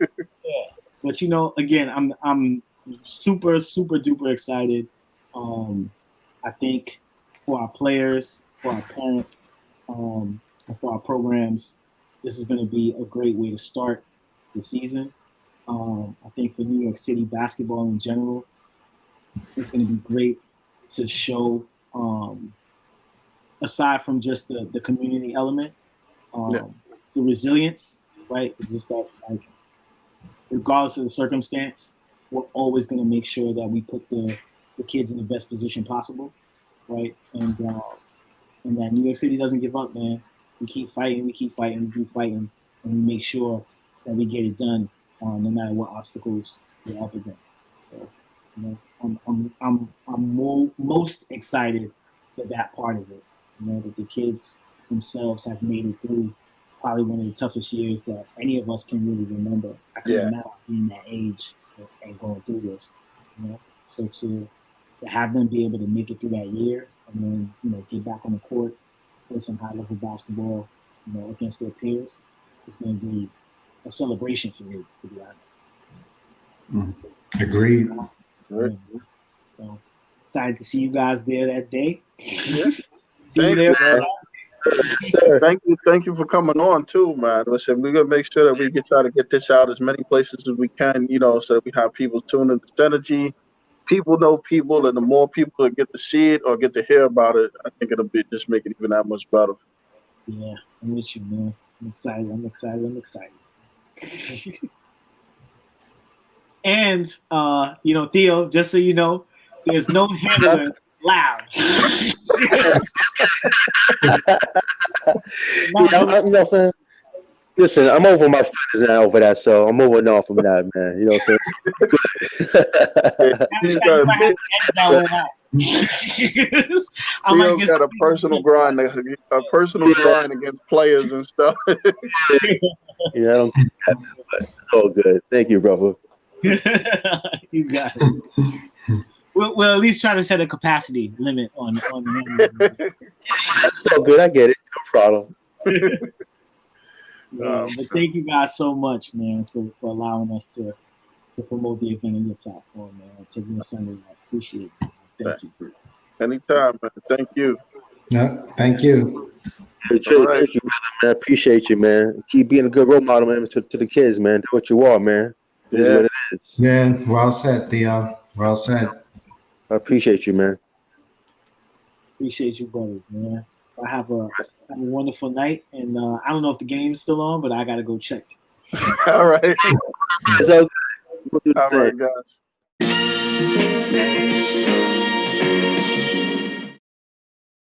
But again, I'm super duper excited. I think for our players, for our parents, and for our programs, this is going to be a great way to start the season. I think for New York City basketball in general, it's going to be great to show, aside from just the community element, the resilience, right? It's just that, like, regardless of the circumstance, we're always going to make sure that we put the kids in the best position possible, right? And that New York City doesn't give up, man. We keep fighting, we keep fighting, and we make sure that we get it done, no matter what obstacles we're up against. So, I'm most excited for that part of it. That the kids themselves have made it through probably one of the toughest years that any of us can really remember. I can imagine being that age and going through this. So to have them be able to make it through that year and then, get back on the court, play some high level basketball, against their peers, it's going to be a celebration for me, to be honest. Agreed. Right. So excited to see you guys there that day. See Thank you there. you, man. Thank you for coming on too, man. Listen, we're gonna make sure that we try to get this out as many places as we can, so that we have people tune into Synergy. People know people, and the more people that get to see it or get to hear about it, I think it'll just make it even that much better. Yeah, I'm with you, man. I'm excited. And Theo, just so you know, there's no handlers loud. You know what I'm saying? Listen, I'm over my friends now over that, so I'm moving on from that, man. You know what I'm saying? Theo's got a personal grind against players and stuff. Yeah, I don't get that, but it's all good. Thank you, brother. You got it. We'll at least try to set a capacity limit on the It's all good. I get it. No problem. But thank you guys so much, man, for allowing us to promote the event on your platform, man. Taking us Sunday. I appreciate it. Thank you. Anytime, man. Thank you. Yeah, thank you. Hey, Trey, thank you, brother, man. I appreciate you, man. Keep being a good role model, man, to the kids, man. Do what you are, man. It is what it is. Yeah, well said, Theo. Well said. I appreciate you, man. Appreciate you, brother, man. I have a wonderful night, and I don't know if the game's still on, but I gotta go check. All right. It's all good. All right, guys.